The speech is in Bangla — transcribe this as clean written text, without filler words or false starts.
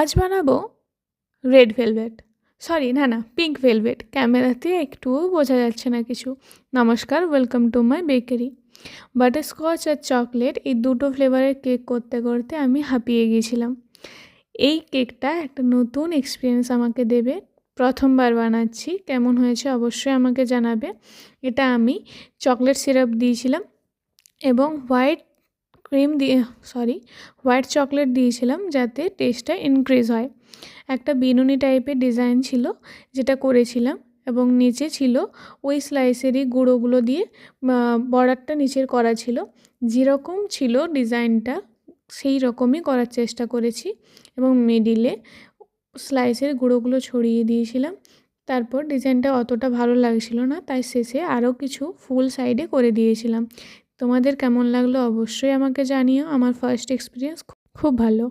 আজ বানাবো রেড ভেলভেট, সরি না পিঙ্ক ভেলভেট। ক্যামেরাতে একটুও বোঝা যাচ্ছে না কিছু। নমস্কার, welcome to my bakery. Butterscotch আর চকলেট এই দুটো ফ্লেভারের কেক করতে করতে আমি হাঁপিয়ে গিয়েছিলাম। এই কেকটা একটা নতুন এক্সপিরিয়েন্স আমাকে দেবে। প্রথমবার বানাচ্ছি, কেমন হয়েছে অবশ্যই আমাকে জানাবে। এটা আমি চকলেট সিরাপ দিয়েছিলাম এবং হোয়াইট চকলেট দিয়েছিলাম যাতে টেস্টটা ইনক্রিজ হয়। একটা বিনুনি টাইপের ডিজাইন ছিল যেটা করেছিলাম, এবং নিচে ছিল ওই স্লাইসেরই গুঁড়োগুলো দিয়ে বর্ডারটা নিচের করা ছিল। যেরকম ছিল ডিজাইনটা সেই রকমই করার চেষ্টা করেছি এবং মিডিলে স্লাইসের গুঁড়োগুলো ছড়িয়ে দিয়েছিলাম। তারপর ডিজাইনটা অতটা ভালো লাগছিল না, তাই শেষে আরও কিছু ফুল সাইডে করে দিয়েছিলাম। তোমাদের কেমন লাগলো অবশ্যই আমাকে জানিও। আমার ফার্স্ট এক্সপিরিয়েন্স খুব ভালো।